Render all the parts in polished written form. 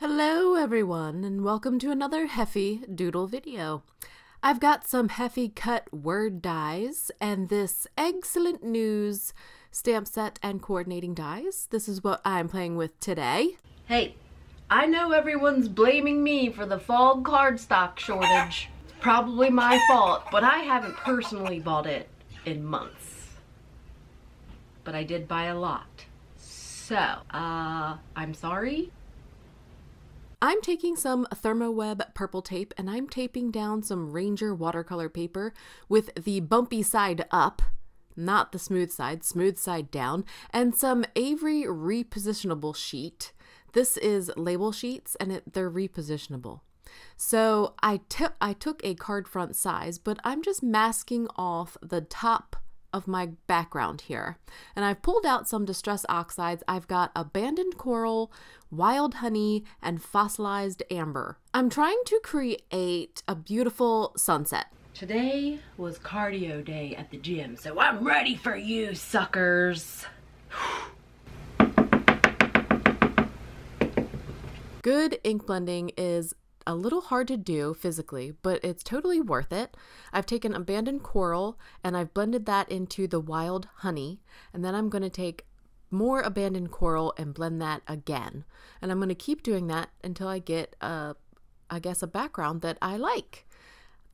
Hello everyone, and welcome to another Heffy Doodle video. I've got some Heffy cut word dies and this Eggcellent News stamp set and coordinating dies. This is what I'm playing with today. Hey, I know everyone's blaming me for the fall cardstock shortage. It's probably my fault, but I haven't personally bought it in months. But I did buy a lot. So, I'm sorry. I'm taking some Thermoweb purple tape and I'm taping down some Ranger watercolor paper with the bumpy side up, not the smooth side down, and some Avery repositionable sheet. This is label sheets and they're repositionable. So I took a card front size, but I'm just masking off the top of my background here. And I've pulled out some Distress Oxides. I've got Abandoned Coral, Wild Honey, and Fossilized Amber. I'm trying to create a beautiful sunset. Today was cardio day at the gym, so I'm ready for you suckers. Good ink blending is a little hard to do physically, but it's totally worth it. I've taken Abandoned Coral and I've blended that into the Wild Honey, and then I'm going to take more Abandoned Coral and blend that again. And I'm going to keep doing that until I get a background that I like.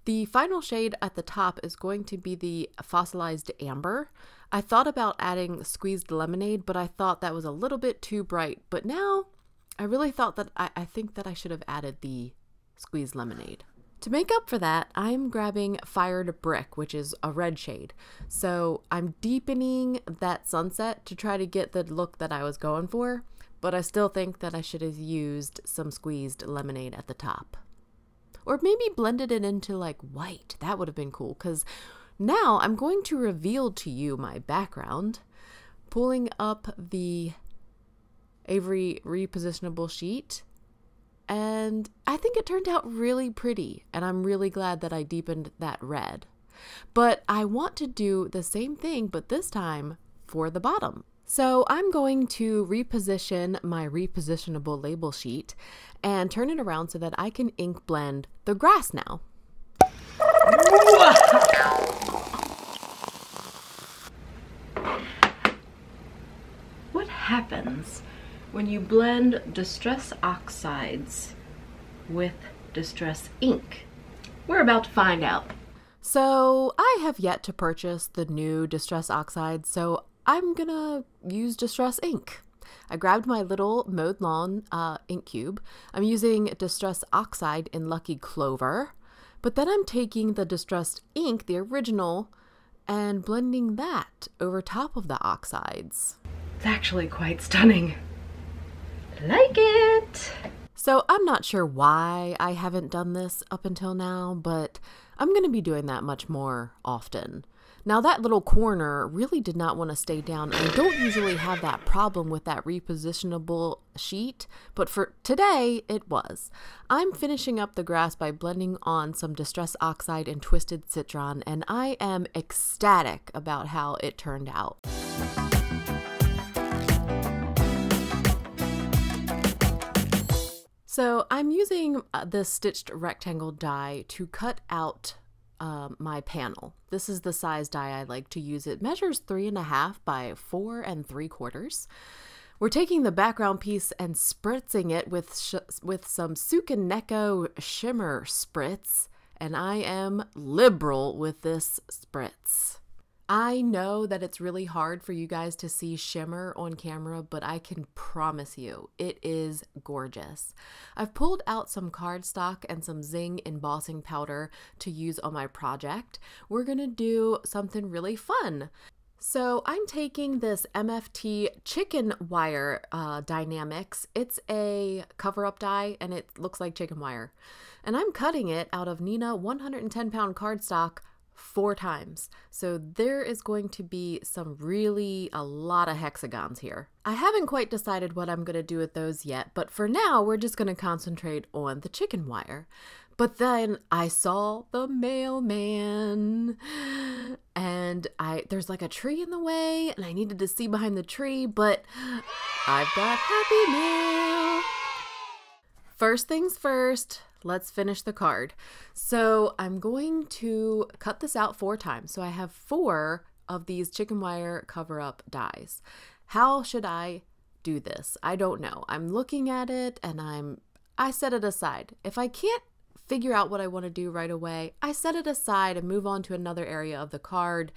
The final shade at the top is going to be the Fossilized Amber. I thought about adding Squeezed Lemonade, but I thought that was a little bit too bright. But now I really thought that I think that I should have added the Squeezed Lemonade. To make up for that, I'm grabbing Fired Brick, which is a red shade. So I'm deepening that sunset to try to get the look that I was going for, but I still think that I should have used some Squeezed Lemonade at the top. Or maybe blended it into like white. That would have been cool, because now I'm going to reveal to you my background, pulling up the Avery repositionable sheet. And I think it turned out really pretty, and I'm really glad that I deepened that red. But I want to do the same thing, but this time for the bottom. So I'm going to reposition my repositionable label sheet and turn it around so that I can ink blend the grass now. What happens when you blend Distress Oxides with Distress ink? We're about to find out. So I have yet to purchase the new Distress Oxide, so I'm gonna use Distress ink. I grabbed my little Mowed Lawn ink cube. I'm using Distress Oxide in Lucky Clover, but then I'm taking the Distressed ink, the original, and blending that over top of the oxides. It's actually quite stunning. Like it! So I'm not sure why I haven't done this up until now, but I'm going to be doing that much more often. Now that little corner really did not want to stay down. I don't usually have that problem with that repositionable sheet, but for today it was. I'm finishing up the grass by blending on some Distress Oxide and Twisted Citron, and I am ecstatic about how it turned out. So I'm using the stitched rectangle die to cut out my panel. This is the size die I like to use. It measures 3.5 by 4 3/4. We're taking the background piece and spritzing it with some Sukaneko shimmer spritz, and I am liberal with this spritz. I know that it's really hard for you guys to see shimmer on camera, but I can promise you it is gorgeous. I've pulled out some cardstock and some Zing embossing powder to use on my project. We're gonna do something really fun. So I'm taking this MFT chicken wire Dynamics. It's a cover-up die and it looks like chicken wire. And I'm cutting it out of Nina 110-pound cardstock 4 times. So there is going to be a lot of hexagons here. I haven't quite decided what I'm going to do with those yet, but for now we're just going to concentrate on the chicken wire. But then I saw the mailman and there's like a tree in the way and I needed to see behind the tree, but I've got Happy Mail. First things first, let's finish the card. So I'm going to cut this out 4 times. So I have 4 of these chicken wire cover-up dies. How should I do this? I don't know. I'm looking at it and I set it aside. If I can't figure out what I want to do right away, I set it aside and move on to another area of the card,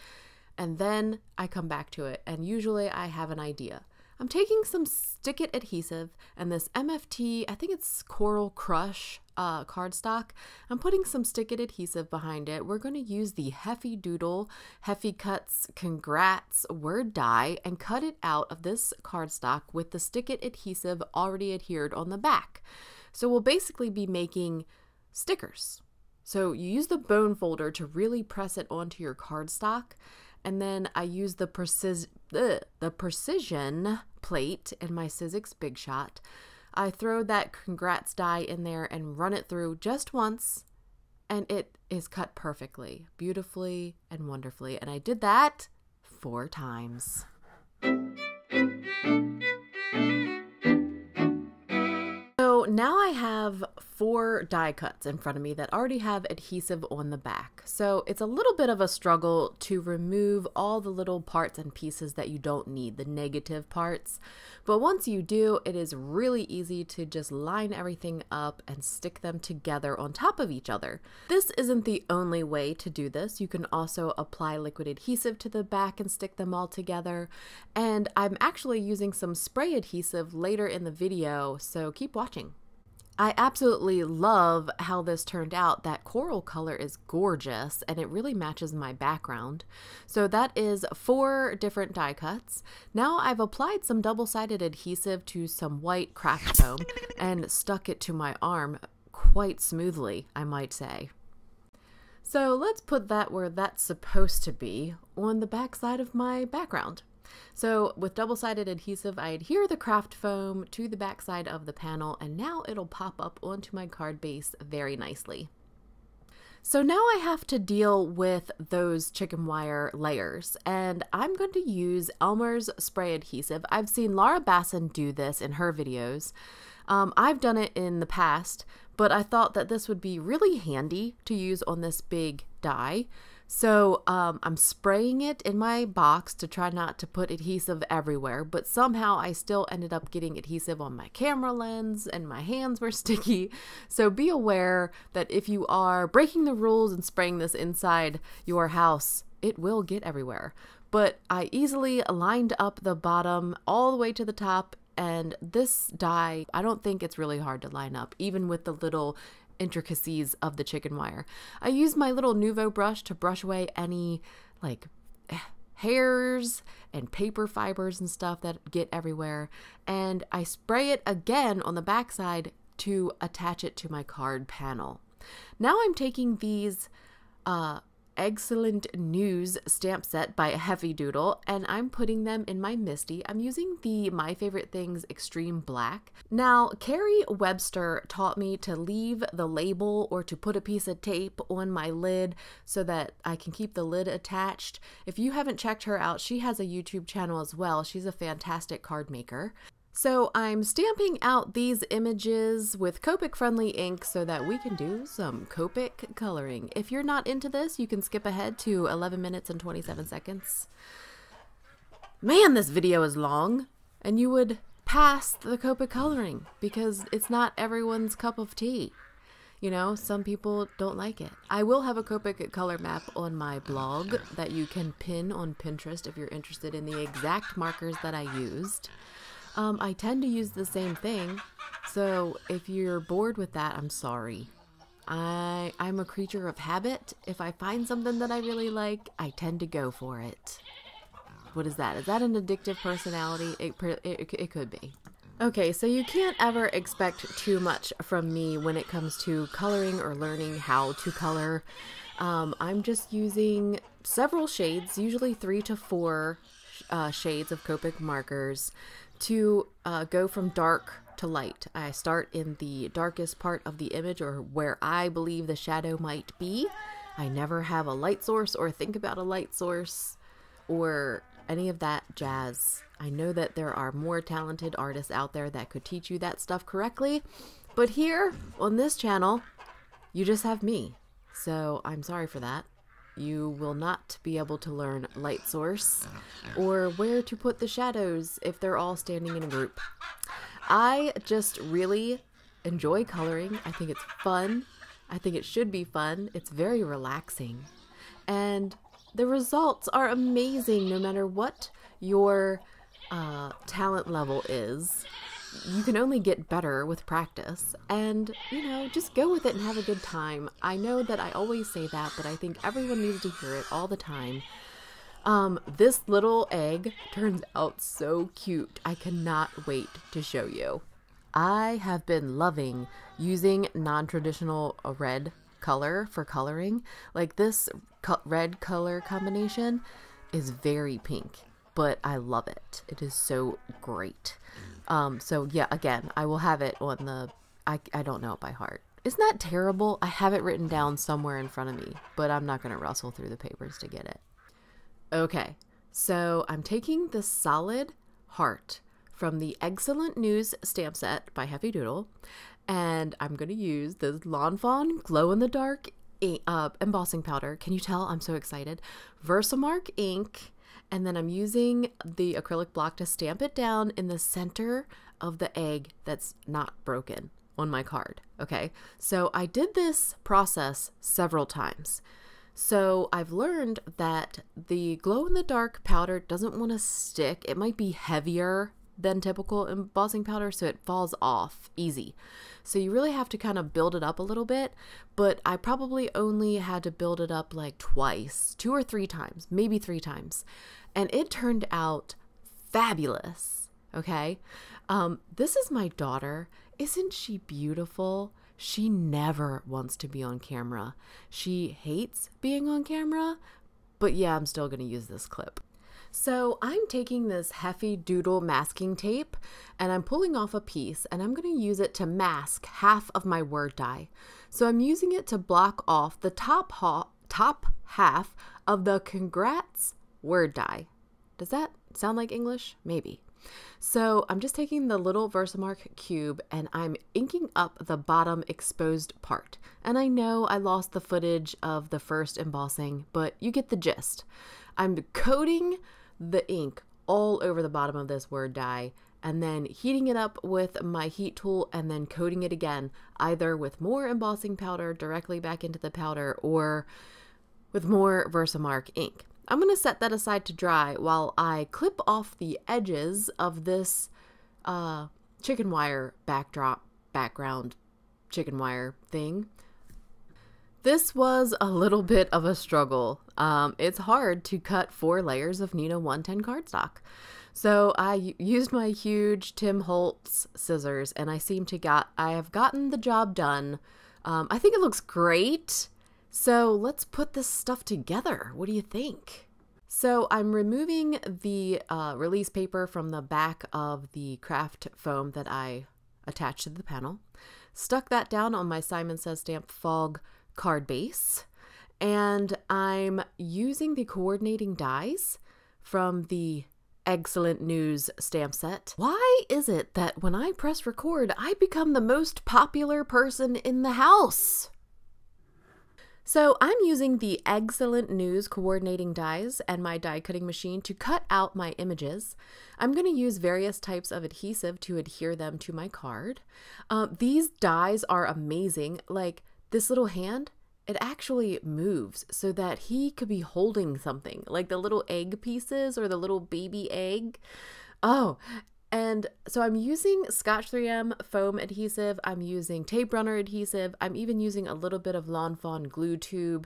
and then I come back to it, and usually I have an idea. I'm taking some Stick It adhesive and this MFT, I think it's Coral Crush cardstock. I'm putting some Stick It adhesive behind it. We're going to use the Heffy Doodle Heffy Cuts Congrats word die and cut it out of this cardstock with the Stick It adhesive already adhered on the back. So we'll basically be making stickers. So you use the bone folder to really press it onto your cardstock, and then I use the precision plate in my Sizzix Big Shot. I throw that congrats die in there and run it through just once, and it is cut perfectly, beautifully, and wonderfully. And I did that 4 times. So now I have 4 die cuts in front of me that already have adhesive on the back. So it's a little bit of a struggle to remove all the little parts and pieces that you don't need, the negative parts. But once you do, it is really easy to just line everything up and stick them together on top of each other. This isn't the only way to do this. You can also apply liquid adhesive to the back and stick them all together. And I'm actually using some spray adhesive later in the video, so keep watching. I absolutely love how this turned out. That coral color is gorgeous and it really matches my background. So that is 4 different die cuts. Now I've applied some double-sided adhesive to some white craft foam and stuck it to my arm quite smoothly, I might say. So let's put that where that's supposed to be, on the back side of my background. So with double-sided adhesive, I adhere the craft foam to the back side of the panel, and now it'll pop up onto my card base very nicely. So now I have to deal with those chicken wire layers, and I'm going to use Elmer's spray adhesive. I've seen Laura Basson do this in her videos. I've done it in the past, but I thought that this would be really handy to use on this big die. So I'm spraying it in my box to try not to put adhesive everywhere, but somehow I still ended up getting adhesive on my camera lens and my hands were sticky. So be aware that if you are breaking the rules and spraying this inside your house, it will get everywhere. But I easily lined up the bottom all the way to the top, and this die, I don't think it's really hard to line up, even with the little intricacies of the chicken wire. I use my little Nuvo brush to brush away any like hairs and paper fibers and stuff that get everywhere, and I spray it again on the back side to attach it to my card panel. Now I'm taking these Eggcellent News stamp set by Heffy Doodle, and I'm putting them in my Misty. I'm using the My Favorite Things Extreme Black. Now, Carrie Webster taught me to leave the label or to put a piece of tape on my lid so that I can keep the lid attached. If you haven't checked her out, she has a YouTube channel as well. She's a fantastic card maker. So I'm stamping out these images with Copic friendly ink so that we can do some Copic coloring. If you're not into this, you can skip ahead to 11 minutes and 27 seconds. Man, this video is long, and you would pass the Copic coloring because it's not everyone's cup of tea. You know, some people don't like it. I will have a Copic color map on my blog that you can pin on Pinterest if you're interested in the exact markers that I used. I tend to use the same thing, so if you're bored with that, I'm sorry. I'm a creature of habit. If I find something that I really like, I tend to go for it. What is that? Is that an addictive personality? It could be. Okay, so you can't ever expect too much from me when it comes to coloring or learning how to color. I'm just using several shades, usually 3 to 4 shades of Copic markers, to go from dark to light. I start in the darkest part of the image, or where I believe the shadow might be. I never have a light source or think about a light source or any of that jazz. I know that there are more talented artists out there that could teach you that stuff correctly, but here on this channel, you just have me. So I'm sorry for that. You will not be able to learn light source or where to put the shadows if they're all standing in a group. I just really enjoy coloring. I think it's fun. I think it should be fun. It's very relaxing. And the results are amazing no matter what your talent level is. You can only get better with practice, and just go with it and have a good time. I know that I always say that, but I think everyone needs to hear it all the time. This little egg turns out so cute. I cannot wait to show you. I have been loving using non-traditional red color for coloring. Like this red color combination is very pink, but I love it. It is so great. So yeah, again, I will have it on the, I don't know it by heart. Isn't that terrible? I have it written down somewhere in front of me, but I'm not going to rustle through the papers to get it. Okay, so I'm taking the solid heart from the Eggcellent News stamp set by Heffy Doodle, and I'm going to use this Lawn Fawn glow-in-the-dark embossing powder. Can you tell I'm so excited? VersaMark ink. And then I'm using the acrylic block to stamp it down in the center of the egg that's not broken on my card. Okay, so I did this process several times. So I've learned that the glow-in-the-dark powder doesn't want to stick. It might be heavier than typical embossing powder, so it falls off easy. So you really have to kind of build it up a little bit, but I probably only had to build it up like twice, 2 or 3 times, maybe 3 times. And it turned out fabulous, okay? This is my daughter. Isn't she beautiful? She never wants to be on camera. She hates being on camera, but yeah, I'm still gonna use this clip. So I'm taking this Heffy Doodle masking tape and I'm pulling off a piece and I'm going to use it to mask half of my word die. So I'm using it to block off the top half of the congrats word die. Does that sound like English? Maybe. So I'm just taking the little VersaMark cube and I'm inking up the bottom exposed part. And I know I lost the footage of the first embossing, but you get the gist. I'm coating the ink all over the bottom of this word die and then heating it up with my heat tool and then coating it again, either with more embossing powder directly back into the powder or with more VersaMark ink. I'm going to set that aside to dry while I clip off the edges of this chicken wire background chicken wire thing. This was a little bit of a struggle. It's hard to cut 4 layers of Nina 110 cardstock. So I used my huge Tim Holtz scissors and I have gotten the job done. I think it looks great. So let's put this stuff together. What do you think? So I'm removing the release paper from the back of the craft foam that I attached to the panel. Stuck that down on my Simon Says Stamp Fog card base, and I'm using the coordinating dies from the Eggcellent News stamp set. Why is it that when I press record, I become the most popular person in the house? So I'm using the Eggcellent News coordinating dies and my die cutting machine to cut out my images. I'm going to use various types of adhesive to adhere them to my card. These dies are amazing. Like this little hand, it actually moves so that he could be holding something, like the little egg pieces or the little baby egg. Oh, and so I'm using Scotch 3M foam adhesive. I'm using tape runner adhesive. I'm even using a little bit of Lawn Fawn glue tube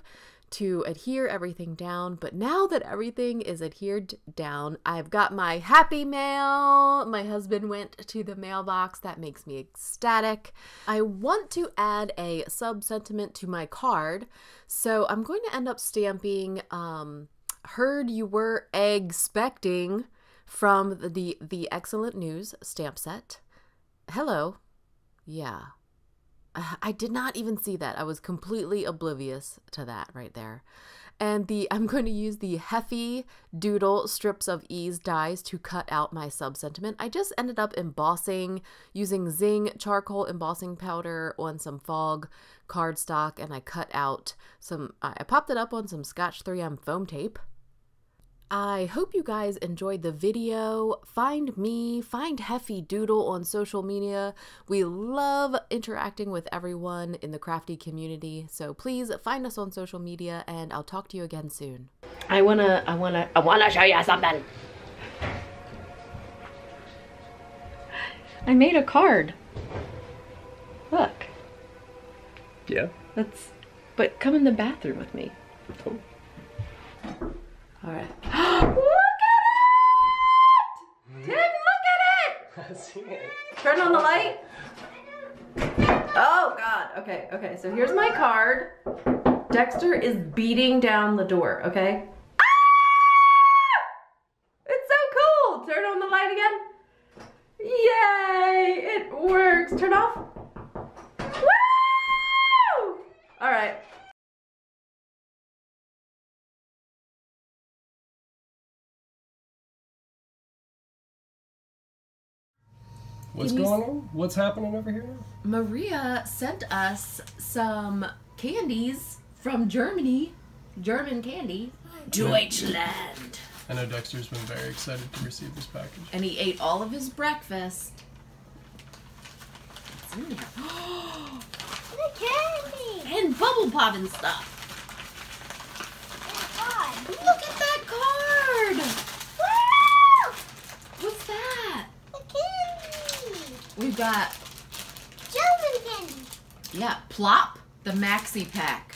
to adhere everything down. But now that everything is adhered down, I've got my happy mail. My husband went to the mailbox. That makes me ecstatic. I want to add a sub-sentiment to my card. So I'm going to end up stamping, heard you were Eggspecting from the Eggcellent News stamp set. Hello. Yeah. I did not even see that. I was completely oblivious to that right there. And I'm going to use the Heffy Doodle Strips of Ease dies to cut out my sub-sentiment. I just ended up embossing using Zing charcoal embossing powder on some fog cardstock, and I cut out I popped it up on some Scotch 3M foam tape. I hope you guys enjoyed the video. Find me, find Heffy Doodle on social media. We love interacting with everyone in the crafty community, so please find us on social media, and I'll talk to you again soon. I wanna show you something. I made a card. Look. Yeah? But come in the bathroom with me. Oh. Alright. Look at it! Tim, look at it! I've seen it. Turn on the light. Oh god. Okay, so here's my card. Dexter is beating down the door, okay? Ah! It's so cool! Turn on the light again. Yay! It works. Turn off. Woo! Alright. What's going on? What's happening over here now? Maria sent us some candies from Germany. German candy. Deutschland. I know Dexter's been very excited to receive this package. And he ate all of his breakfast. What's in there? The candy! And bubble pop and stuff. Oh God. Look at that card! Wow! What's that? The candy! We've got, German candy! yeah, Plop, the maxi pack.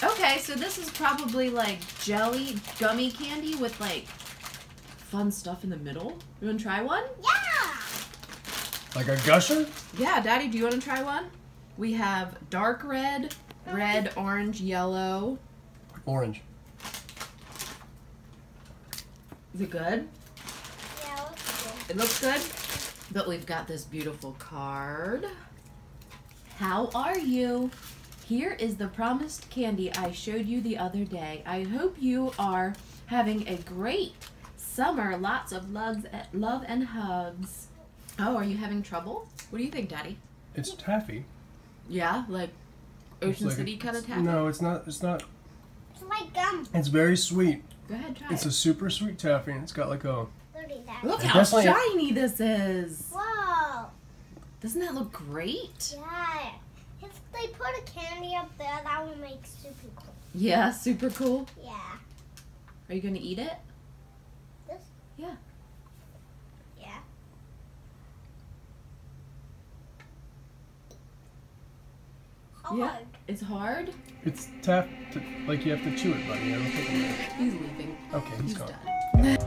Okay, so this is probably like jelly gummy candy with like fun stuff in the middle. You want to try one? Yeah! Like a gusher? Yeah, Daddy, do you want to try one? We have dark red, red, orange, yellow. Orange. Is it good? Yeah, looks good. It looks good. But we've got this beautiful card. How are you? Here is the promised candy I showed you the other day. I hope you are having a great summer. Lots of love and hugs. Oh, are you having trouble? What do you think, Daddy? It's taffy. Yeah, like Ocean Like City kind of taffy? No, it's not. It's like gum. It's very sweet. Go ahead, try It's it. a super sweet taffy, and it's got like a... Look at that. Look It how definitely- shiny this is. Whoa. Doesn't that look great? Yeah. If they put a candy up there, that would make super cool. Yeah, super cool. Yeah. Are you going to eat it? This? Yeah. Yeah. Yeah. Hard. It's hard. It's like you have to chew it, buddy. I don't think He's leaving. Okay, he's gone. done.